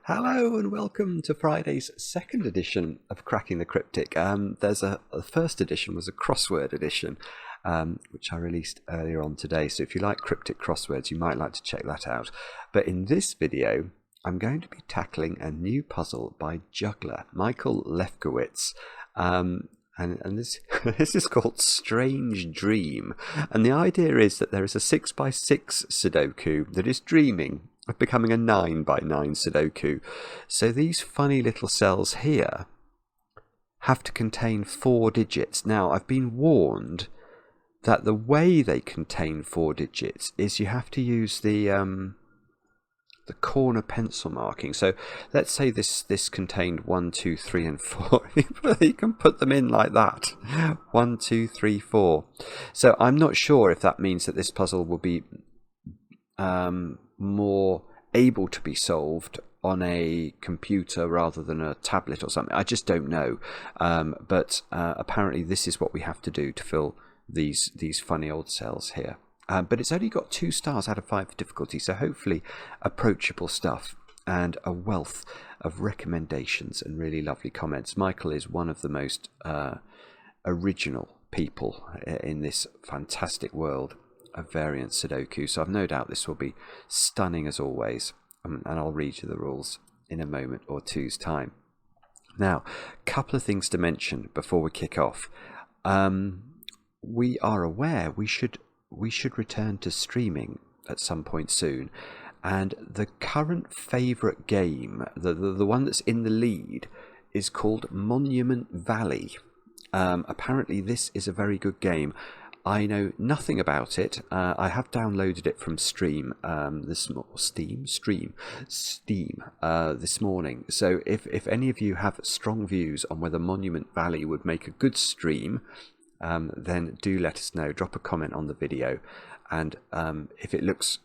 Hello and welcome to Friday's second edition of Cracking the Cryptic. The first edition was a crossword edition, which I released earlier on today. So if you like cryptic crosswords, you might like to check that out. But in this video, I'm going to be tackling a new puzzle by juggler Michael Lefkowitz. And this this is called Strange Dream. And the idea is that there is a 6x6 Sudoku that is dreaming of becoming a 9x9 Sudoku. So these funny little cells here have to contain 4 digits. Now, I've been warned that the way they contain 4 digits is you have to use the corner pencil marking. So let's say this contained 1, 2, 3, and 4. You can put them in like that. 1, 2, 3, 4. So I'm not sure if that means that this puzzle will be more able to be solved on a computer rather than a tablet or something. I just don't know. But apparently this is what we have to do to fill these funny old cells here. But it's only got 2 stars out of 5 for difficulty, so hopefully approachable stuff and a wealth of recommendations and really lovely comments. Michael is one of the most original people in this fantastic world of variant Sudoku, so I've no doubt this will be stunning as always, and I'll read you the rules in a moment or two's time. Now, a couple of things to mention before we kick off. We are aware we should return to streaming at some point soon, and the current favourite game, the one that's in the lead, is called Monument Valley. Apparently this is a very good game. I know nothing about it. I have downloaded it from Steam this morning. So if any of you have strong views on whether Monument Valley would make a good stream, then do let us know. Drop a comment on the video, and if it looks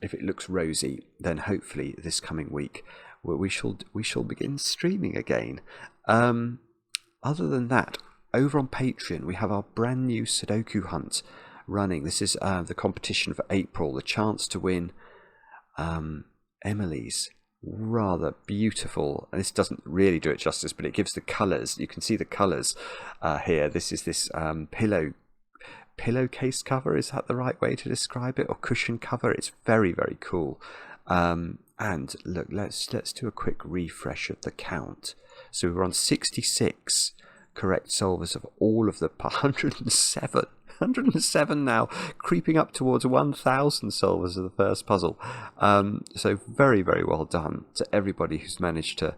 rosy, then hopefully this coming week we shall begin streaming again. Other than that, over on Patreon we have our brand new Sudoku hunt running. This is the competition for April, the chance to win Emily's rather beautiful, and this doesn't really do it justice, but it gives the colours. You can see the colours here. This is this pillowcase cover, is that the right way to describe it, or cushion cover? It's very, very cool. And look, let's do a quick refresh of the count. So we're on 66 correct solvers of all of the 107 now, creeping up towards 1,000 solvers of the first puzzle. So very, very well done to everybody who's managed to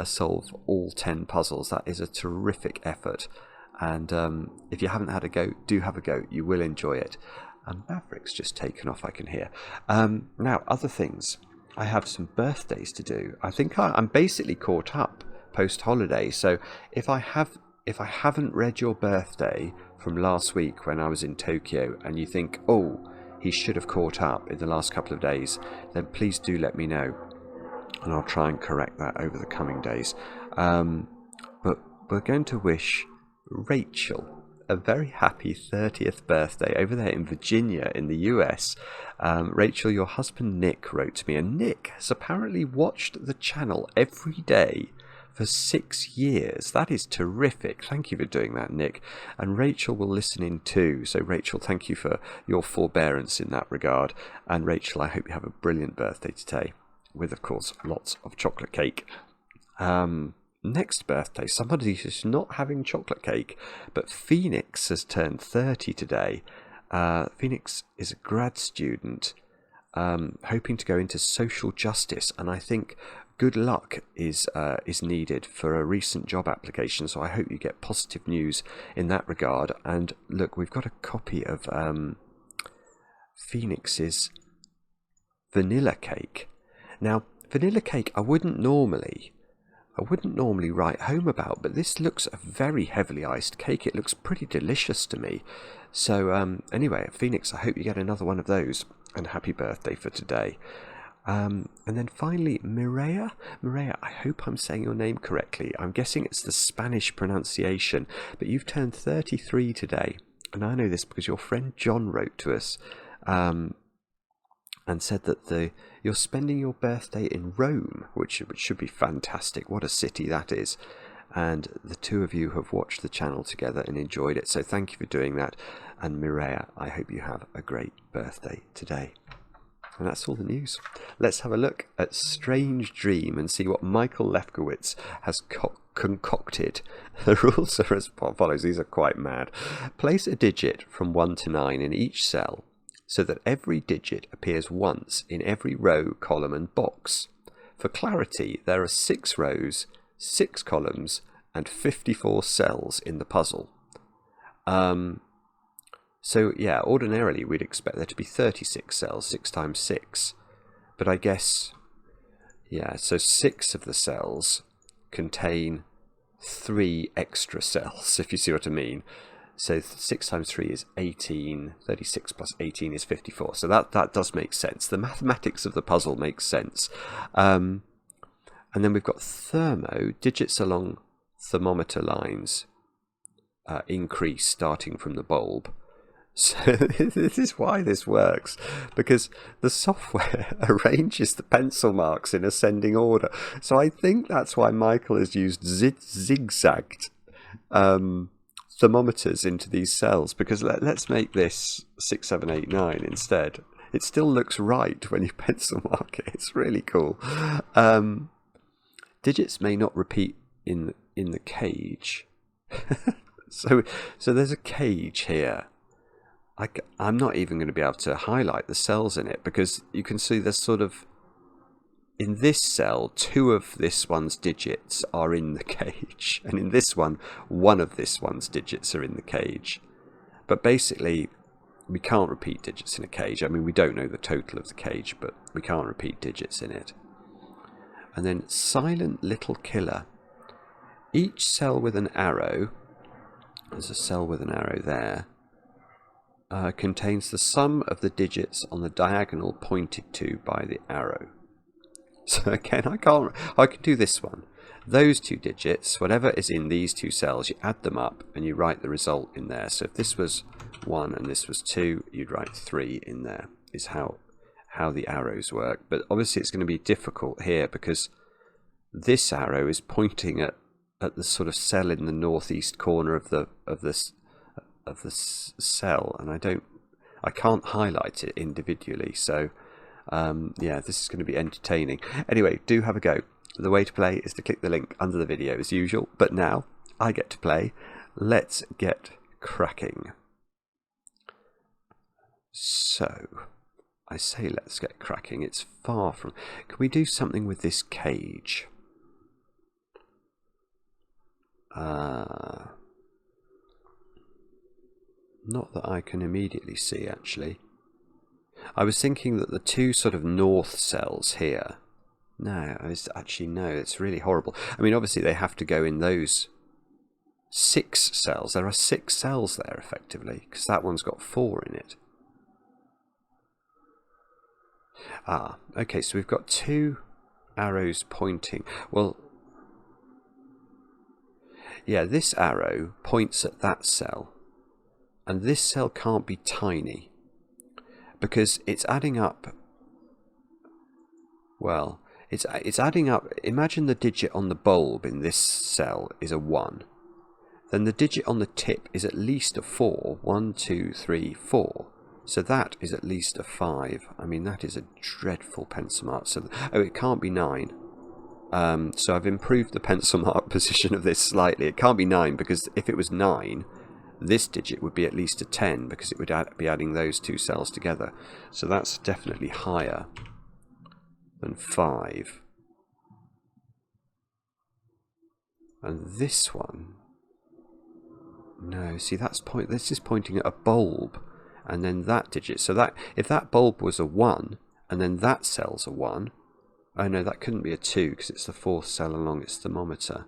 solve all 10 puzzles. That is a terrific effort, and if you haven't had a go, do have a go. You will enjoy it. Maverick's just taken off, I can hear. Now, other things. I have some birthdays to do. I think I'm basically caught up post-holiday, so if I haven't read your birthday from last week when I was in Tokyo, and you think, oh, he should have caught up in the last couple of days, then please do let me know, and I'll try and correct that over the coming days. But we're going to wish Rachel a very happy 30th birthday over there in Virginia in the US. Rachel, your husband Nick wrote to me, and Nick has apparently watched the channel every day for 6 years. That is terrific. Thank you for doing that, Nick. And Rachel will listen in too. So Rachel, thank you for your forbearance in that regard. And Rachel, I hope you have a brilliant birthday today, with of course lots of chocolate cake. Next birthday, somebody who's not having chocolate cake, but Phoenix has turned 30 today. Phoenix is a grad student hoping to go into social justice, and I think good luck is needed for a recent job application, so I hope you get positive news in that regard. And look, we've got a copy of Phoenix's vanilla cake. Now, vanilla cake I wouldn't normally write home about, but this looks a very heavily iced cake. It looks pretty delicious to me. So anyway, Phoenix, I hope you get another one of those, and happy birthday for today. And then finally, Mireia, I hope I'm saying your name correctly. I'm guessing it's the Spanish pronunciation, but you've turned 33 today. And I know this because your friend John wrote to us and said that you're spending your birthday in Rome, which should be fantastic. What a city that is. And the two of you have watched the channel together and enjoyed it. So thank you for doing that. And Mireia, I hope you have a great birthday today. And that's all the news. Let's have a look at Strange Dream and see what Michael Lefkowitz has concocted. The rules are as follows. These are quite mad. Place a digit from 1 to 9 in each cell so that every digit appears once in every row, column and box. For clarity, there are 6 rows, 6 columns and 54 cells in the puzzle. So yeah, ordinarily we'd expect there to be 36 cells, 6 times 6. But I guess, yeah, so 6 of the cells contain 3 extra cells, if you see what I mean. So 6 times 3 is 18, 36 plus 18 is 54. So that does make sense. The mathematics of the puzzle makes sense. And then we've got digits along thermometer lines increase starting from the bulb. So this is why this works, because the software arranges the pencil marks in ascending order. So I think that's why Michael has used zigzagged thermometers into these cells, because let's make this 6, 7, 8, 9 instead. It still looks right when you pencil mark it. It's really cool. Digits may not repeat in the cage. So there's a cage here. I'm not even going to be able to highlight the cells in it, because you can see there's sort of, in this cell, 2 of this one's digits are in the cage, and in this one of this one's digits are in the cage. But basically, we can't repeat digits in a cage. I mean, we don't know the total of the cage, but we can't repeat digits in it. And then silent little killer. Each cell with an arrow, there's a cell with an arrow there, contains the sum of the digits on the diagonal pointed to by the arrow. So again, I can do this one. Those 2 digits, whatever is in these 2 cells, you add them up and you write the result in there. So if this was 1 and this was 2, you'd write 3 in there, is how the arrows work. But obviously it's going to be difficult here, because this arrow is pointing at the sort of cell in the northeast corner of the cell, and I can't highlight it individually. So yeah, this is going to be entertaining. Anyway, do have a go. The way to play is to click the link under the video as usual, but now I get to play. Let's get cracking. So I say let's get cracking. It's far from... Can we do something with this cage? Not that I can immediately see, actually. I was thinking that the 2 sort of north cells here... No, it's really horrible. I mean, obviously they have to go in those 6 cells. There are 6 cells there, effectively, because that one's got 4 in it. Okay, so we've got 2 arrows pointing. Well, yeah, this arrow points at that cell. And this cell can't be tiny, because it's adding up. Well, it's adding up. Imagine the digit on the bulb in this cell is a 1. Then the digit on the tip is at least a 4. 1, 2, 3, 4. So that is at least a 5. I mean, that is a dreadful pencil mark. So, it can't be 9. So I've improved the pencil mark position of this slightly. It can't be 9, because if it was 9, this digit would be at least a 10, because it would be adding those 2 cells together. So that's definitely higher than 5. And this one, no, see, this is pointing at a bulb, and then that digit. So that if that bulb was a 1, and then that cell's a 1, oh no, that couldn't be a 2, because it's the 4th cell along its thermometer.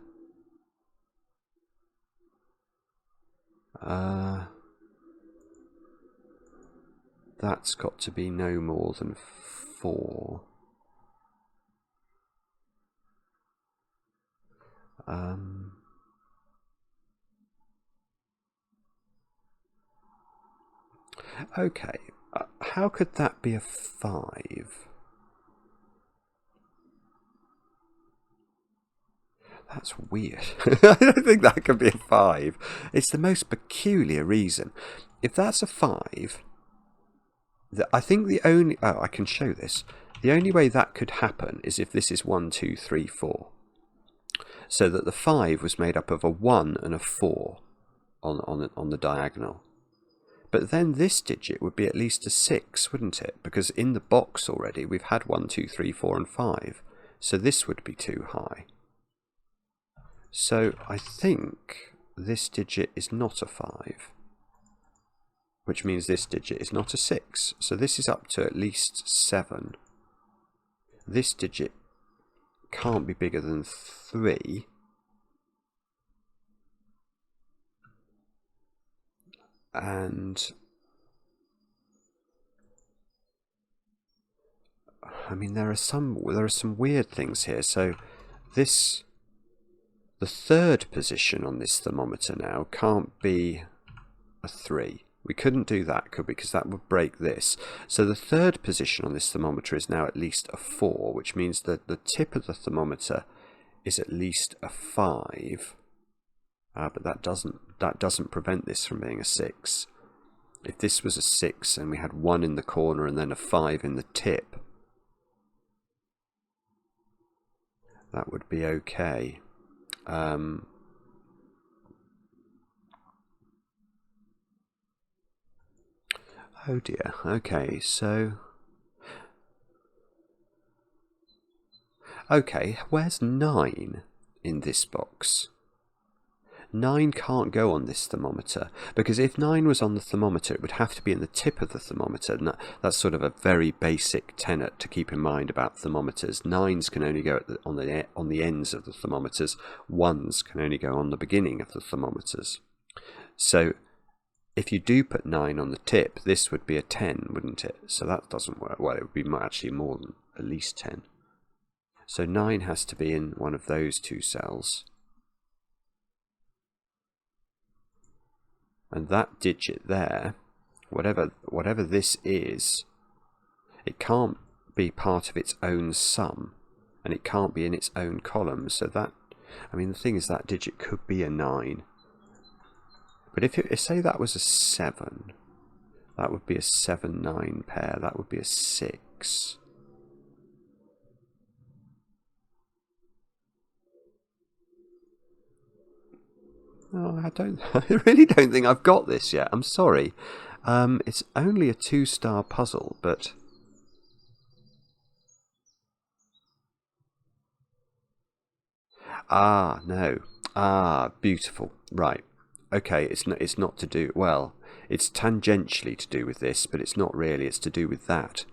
That's got to be no more than 4. Okay, How could that be a 5? That's weird. I don't think that could be a 5. It's the most peculiar reason. If that's a 5, I think the only... Oh, I can show this. The only way that could happen is if this is 1, 2, 3, 4. So that the 5 was made up of a 1 and a 4 on the diagonal. But then this digit would be at least a 6, wouldn't it? Because in the box already we've had 1, 2, 3, 4 and 5. So this would be too high. So I think this digit is not a 5. Which means this digit is not a 6. So this is up to at least 7. This digit can't be bigger than 3. And I mean there are some weird things here. So the third position on this thermometer now can't be a 3. We couldn't do that, could we? Because that would break this. So the third position on this thermometer is now at least a 4, which means that the tip of the thermometer is at least a 5. But that doesn't prevent this from being a 6. If this was a 6 and we had 1 in the corner and then a 5 in the tip, that would be okay. Oh dear. Okay, so... Okay, where's 9 in this box? 9 can't go on this thermometer, because if 9 was on the thermometer it would have to be in the tip of the thermometer, and that's sort of a very basic tenet to keep in mind about thermometers. 9s can only go on the ends of the thermometers, 1s can only go on the beginning of the thermometers. So if you do put 9 on the tip, this would be a 10, wouldn't it? So that doesn't work. Well, it would be actually more than at least 10. So 9 has to be in one of those two cells. And that digit there, whatever this is, it can't be part of its own sum, and it can't be in its own column. So that, I mean, the thing is that digit could be a 9. But if say that was a 7, that would be a 7-9 pair. That would be a 6. No, I really don't think I've got this yet. I'm sorry. It's only a 2-star puzzle, but... Ah, no. Ah, beautiful. Right. Okay, it's not to do... Well, it's tangentially to do with this, but it's not really. It's to do with that.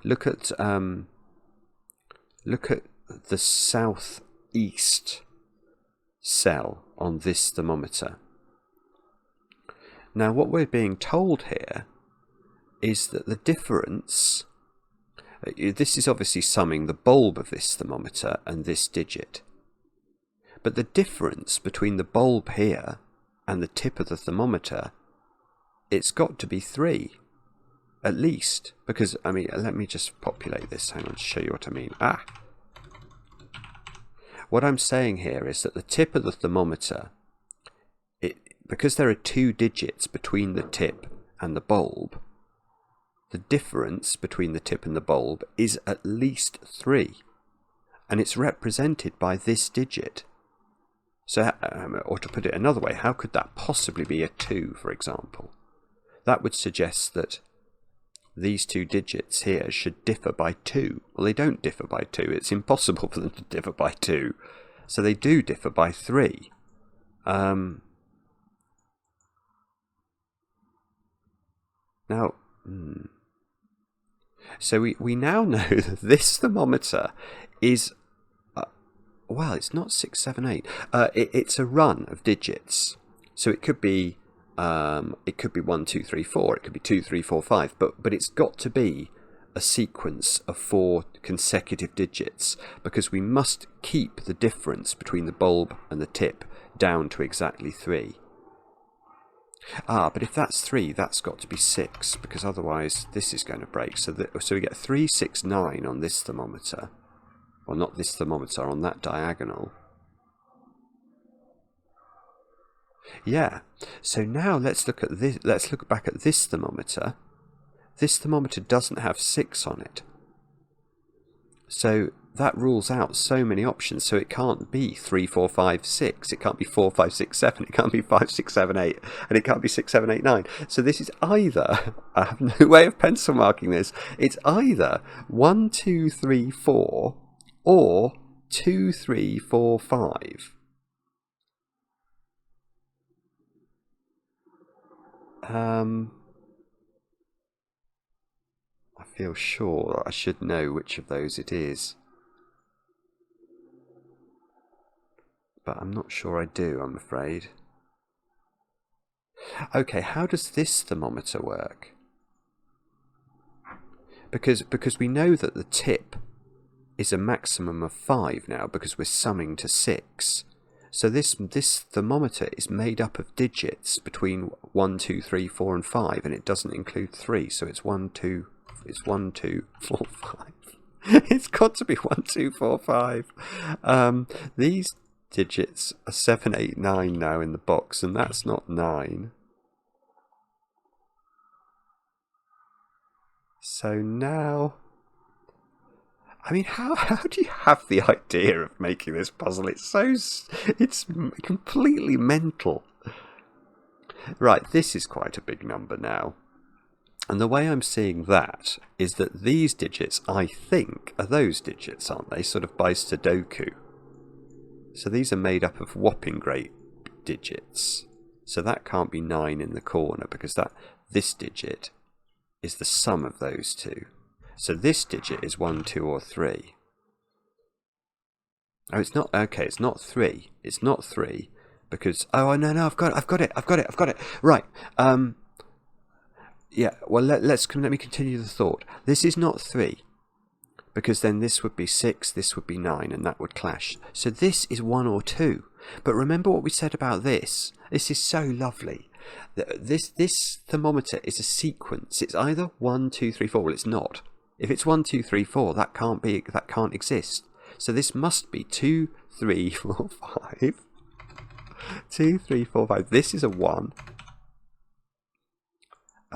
Look at the southeast cell on this thermometer. Now what we're being told here is that the difference, this is obviously summing the bulb of this thermometer and this digit, but the difference between the bulb here and the tip of the thermometer, it's got to be 3 at least, because I mean, let me just populate this, hang on, to show you what I mean. What I'm saying here is that the tip of the thermometer, because there are 2 digits between the tip and the bulb, the difference between the tip and the bulb is at least 3. And it's represented by this digit. So, or to put it another way, how could that possibly be a 2, for example? That would suggest that these 2 digits here should differ by 2. Well, they don't differ by 2. It's impossible for them to differ by 2. So they do differ by 3. Now, so we now know that this thermometer is, well, it's not 6, 7, 8. It's a run of digits. So it could be 1, 2, 3, 4. It could be 2, 3, 4, 5. But it's got to be a sequence of 4 consecutive digits, because we must keep the difference between the bulb and the tip down to exactly 3. Ah, but if that's 3, that's got to be 6, because otherwise this is going to break. So we get 3, 6, 9 on this thermometer. Well, not this thermometer, on that diagonal. Yeah. So now let's look at this. Let's look back at this thermometer. This thermometer doesn't have 6 on it. So that rules out so many options. So it can't be 3, 4, 5, 6. It can't be 4, 5, 6, 7. It can't be 5, 6, 7, 8. And it can't be 6, 7, 8, 9. So this is either, I have no way of pencil marking this, it's either 1, 2, 3, 4 or 2, 3, 4, 5. I feel sure that I should know which of those it is. But I'm not sure I do, I'm afraid. Okay, how does this thermometer work? Because we know that the tip is a maximum of 5 now, because we're summing to 6. So this thermometer is made up of digits between 1, 2, 3, 4 and 5, and it doesn't include 3, so it's 1, 2, 4, 5. It's got to be 1, 2, 4, 5. These digits are 7, 8, 9 now in the box, and that's not 9. So now, I mean, how do you have the idea of making this puzzle? It's completely mental. Right, this is quite a big number now. And the way I'm seeing that is that these digits, I think, are those digits, aren't they? Sort of by Sudoku. So these are made up of whopping great digits. So that can't be 9 in the corner, because this digit is the sum of those two. So this digit is 1, 2 or 3. Oh, it's not, okay, it's not 3. It's not 3, because, oh, no, I've got it. Right, yeah, well, let me continue the thought. This is not 3, because then this would be 6, this would be 9, and that would clash. So this is 1 or 2. But remember what we said about this? This is so lovely. This thermometer is a sequence. It's either 1, 2, 3, 4. Well, it's not. If it's 1, 2, 3, 4, that can't exist. So this must be 2, 3, 4, 5. 2, 3, 4, 5. This is a 1.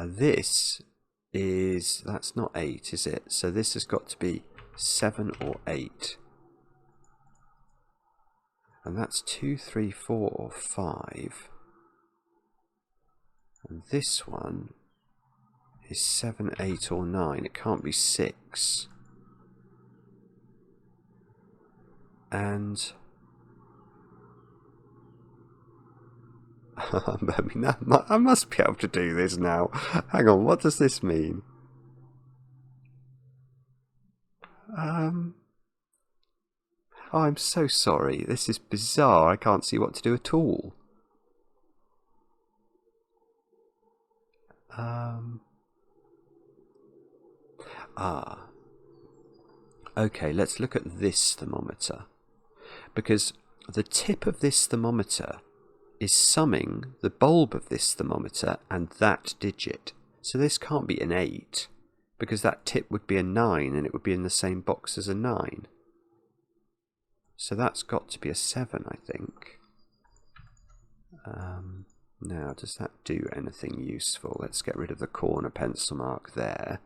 This is, that's not 8, is it? So this has got to be 7 or 8. And that's 2, 3, 4 or 5. And this one is 7, 8 or 9. It can't be 6. And I mean, I must be able to do this now. Hang on, what does this mean? Oh, I'm so sorry. This is bizarre. I can't see what to do at all. Okay, let's look at this thermometer. Because the tip of this thermometer is summing the bulb of this thermometer and that digit. So this can't be an 8, because that tip would be a 9 and it would be in the same box as a 9. So that's got to be a 7, I think. Now, does that do anything useful? Let's get rid of the corner pencil mark there.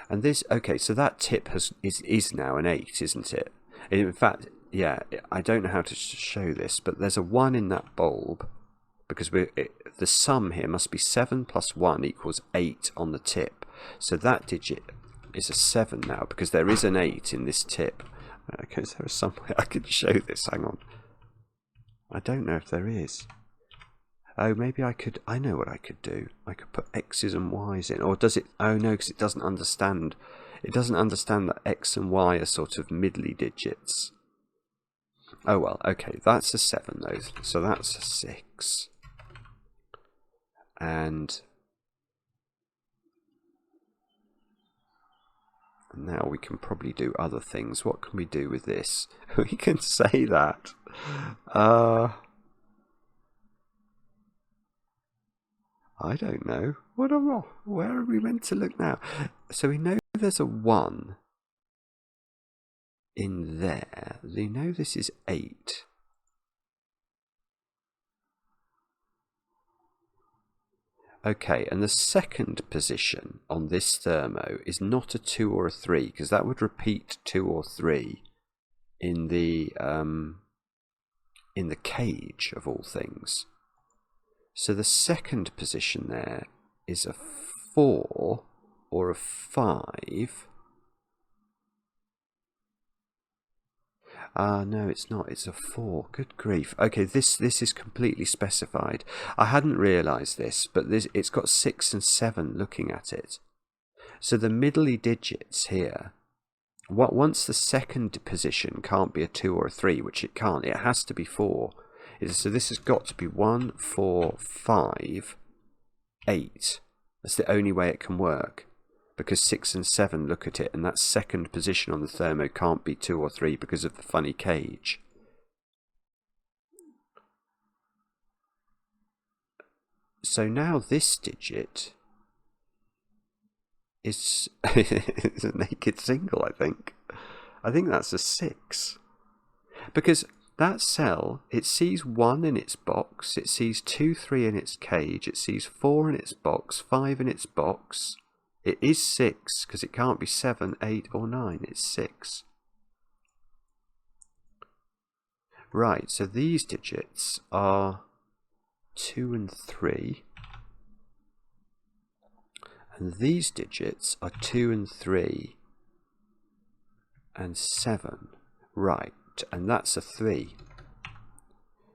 And this, okay, so that tip is now an 8, isn't it? In fact, yeah, I don't know how to show this, but there's a 1 in that bulb, because the sum here must be 7 plus 1 equals 8 on the tip. So that digit is a 7 now, because there is an 8 in this tip. Okay, is there some way I could show this? Hang on. I don't know if there is. Oh, maybe I could. I know what I could do. I could put X's and Y's in. Or does it? Oh no, because it doesn't understand. It doesn't understand that X and Y are sort of middly digits. Oh well, okay, that's a 7 though. So that's a 6. And now we can probably do other things. What can we do with this? We can say that. I don't know. Where are we meant to look now? So we know there's a 1 in there. We know this is 8. Okay, and the second position on this thermo is not a 2 or a 3, because that would repeat 2 or 3 in the cage of all things. So the second position there is a 4 or a 5. No, it's not. It's a 4. Good grief. Okay, this is completely specified. I hadn't realised this, but it's got 6 and 7 looking at it. So the middly digits here, once the second position can't be a 2 or a 3, which it can't, it has to be 4. So this has got to be 1, 4, 5, 8. That's the only way it can work, because 6 and 7 look at it, and that second position on the thermo can't be 2 or 3 because of the funny cage. So now this digit is a naked single, I think. I think that's a 6. Because that cell, it sees 1 in its box, it sees 2, 3 in its cage, it sees 4 in its box, 5 in its box. It is 6, because it can't be 7, 8 or 9, it's 6. Right, so these digits are 2 and 3. And these digits are 2 and 3 and 7. Right, and that's a 3.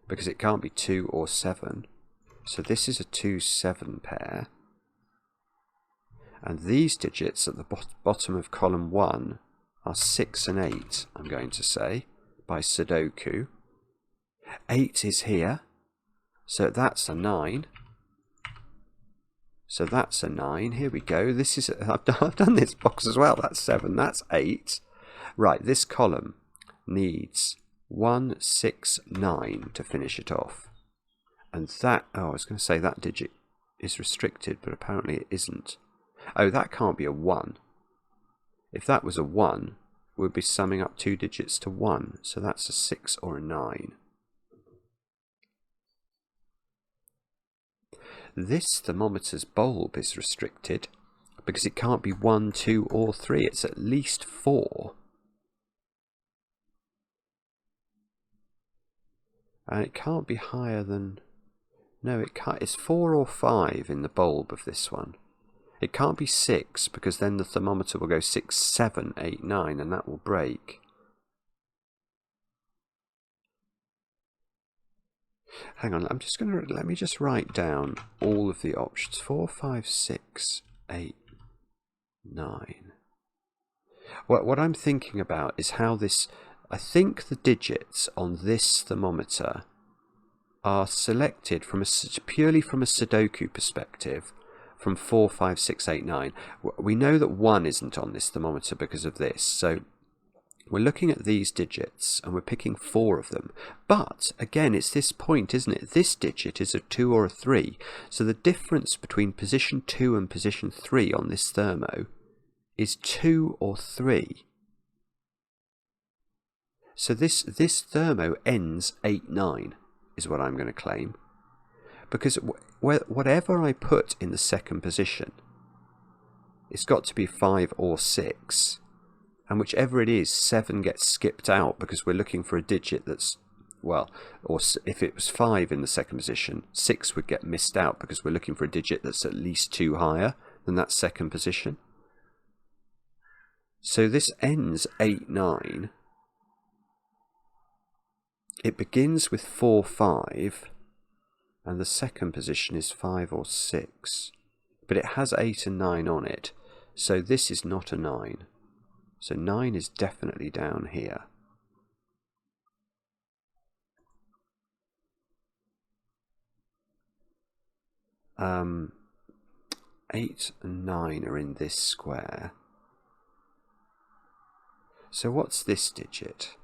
Because it can't be 2 or 7. So this is a 2-7 pair. And these digits at the bottom of column 1 are 6 and 8, I'm going to say, by Sudoku. 8 is here, so that's a 9. So that's a 9. Here we go. This is I've done this box as well. That's 7. That's 8. Right, this column needs 1, 6, 9 to finish it off. And that, I was going to say that digit is restricted, but apparently it isn't. Oh, that can't be a 1. If that was a 1, we'd be summing up 2 digits to 1. So that's a 6 or a 9. This thermometer's bulb is restricted because it can't be 1, 2 or 3. It's at least 4. And it can't be higher than... No, it can't. It's 4 or 5 in the bulb of this one. It can't be 6, because then the thermometer will go 6, 7, 8, 9, and that will break. Hang on, let me just write down all of the options. 4, 5, 6, 8, 9. What I'm thinking about is how this... I think the digits on this thermometer are selected purely from a Sudoku perspective, from 4, 5, 6, 8, 9. We know that 1 isn't on this thermometer because of this, so we're looking at these digits and we're picking 4 of them. But again, it's this point, isn't it? This digit is a 2 or a 3, so the difference between position 2 and position 3 on this thermo is 2 or 3. So this thermo ends 8, 9, is what I'm going to claim. Because whatever I put in the second position, it's got to be 5 or 6. And whichever it is, 7 gets skipped out because we're looking for a digit that's, well, or if it was 5 in the second position, 6 would get missed out because we're looking for a digit that's at least 2 higher than that second position. So this ends 8, 9. It begins with 4, 5, and the second position is 5 or 6. But it has 8 and 9 on it, so this is not a 9. So 9 is definitely down here. Um, 8 and 9 are in this square. So what's this digit?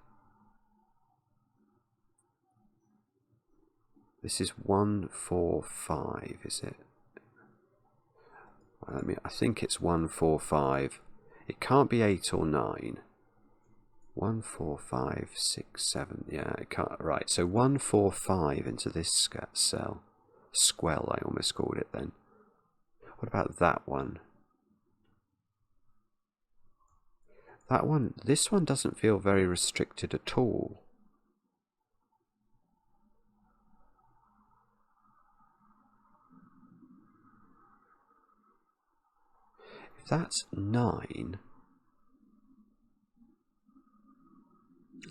This is 1, 4, 5, is it? I think it's 1, 4, 5. It can't be 8 or 9. 1, 4, 5, 6, 7. Yeah, it can't. Right, so 1, 4, 5 into this cell. Squell, I almost called it then. What about that one? That one, this one doesn't feel very restricted at all. If that's 9...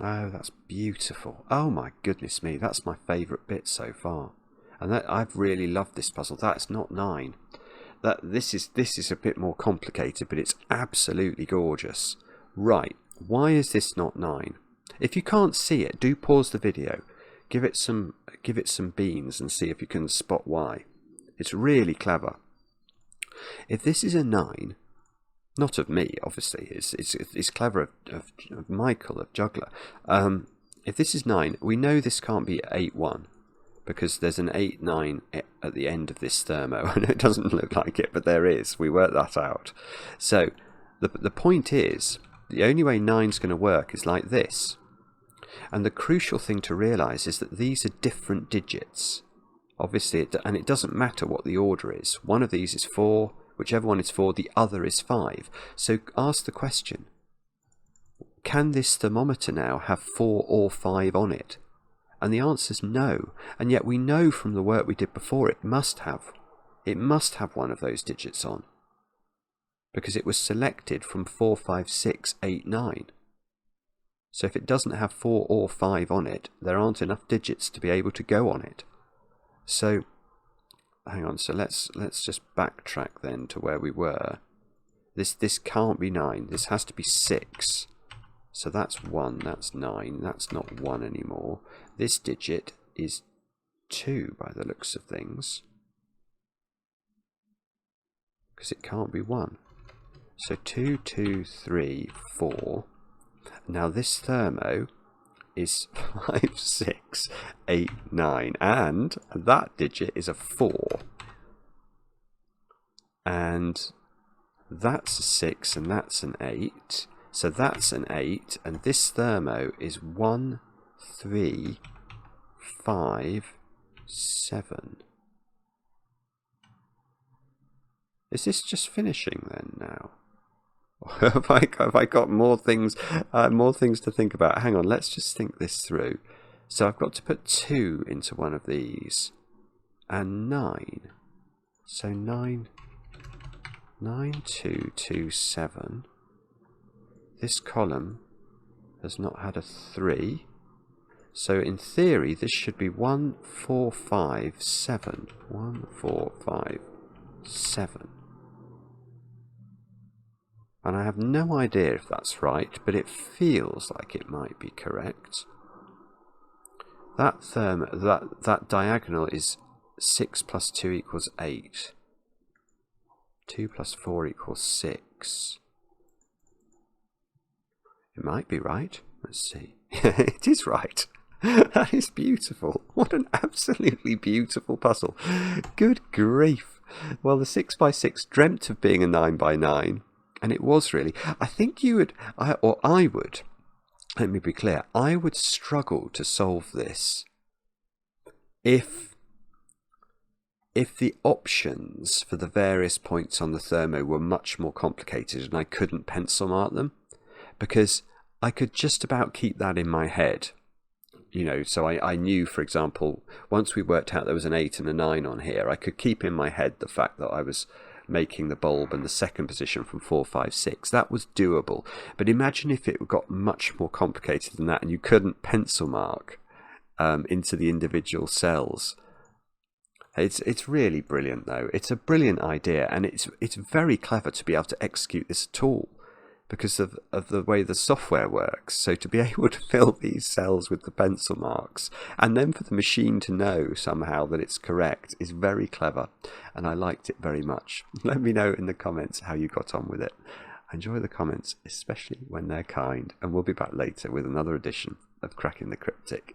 Oh, that's beautiful. Oh my goodness me, that's my favourite bit so far. And I've really loved this puzzle. That's not 9. This is a bit more complicated, but it's absolutely gorgeous. Right, why is this not 9? If you can't see it, do pause the video. Give it some beans and see if you can spot why. It's really clever. If this is a 9, not of me, obviously, it's clever of Michael, of Juggler. If this is 9, we know this can't be 8, 1, because there's an 8, 9 at the end of this thermo. I know it doesn't look like it, but there is. We worked that out. So the point is, the only way 9's going to work is like this. And the crucial thing to realise is that these are different digits. Obviously, and it doesn't matter what the order is. One of these is 4. Whichever one is 4, the other is 5. So ask the question, can this thermometer now have 4 or 5 on it? And the answer is no. And yet we know from the work we did before it must have one of those digits on. Because it was selected from 4, 5, 6, 8, 9. So if it doesn't have 4 or 5 on it, there aren't enough digits to be able to go on it. So hang on, so let's just backtrack then to where we were. This can't be 9. This has to be 6. So that's 1, that's 9. That's not 1 anymore. This digit is 2 by the looks of things. Because it can't be 1. So 2, 2, 3, 4. Now this thermo is 5, 6, 8, 9, and that digit is a 4. And that's a 6, and that's an 8. So that's an 8, and this thermo is 1, 3, 5, 7. Is this just finishing then now? have I got more things to think about? Hang on, let's just think this through. So I've got to put 2 into one of these, and 9. So 9, 2, 2, 7. This column has not had a 3. So in theory, this should be 1, 4, 5, 7. 1, 4, 5, 7. And I have no idea if that's right, but it feels like it might be correct. That diagonal is 6 plus 2 equals 8. 2 plus 4 equals 6. It might be right. Let's see. It is right. That is beautiful. What an absolutely beautiful puzzle. Good grief. Well, the 6 by 6 dreamt of being a 9 by 9. And it was really. I think you would, I would, let me be clear, I would struggle to solve this if the options for the various points on the thermo were much more complicated and I couldn't pencil mark them, because I could just about keep that in my head. You know, so I knew, for example, once we worked out there was an 8 and a 9 on here, I could keep in my head the fact that I was making the bulb and the second position from 4, 5, 6. That was doable. But imagine if it got much more complicated than that and you couldn't pencil mark into the individual cells. It's really brilliant, though. It's a brilliant idea, and it's very clever to be able to execute this at all because of the way the software works. So to be able to fill these cells with the pencil marks and then for the machine to know somehow that it's correct is very clever, and I liked it very much. Let me know in the comments how you got on with it. Enjoy the comments, especially when they're kind, and we'll be back later with another edition of Cracking the Cryptic.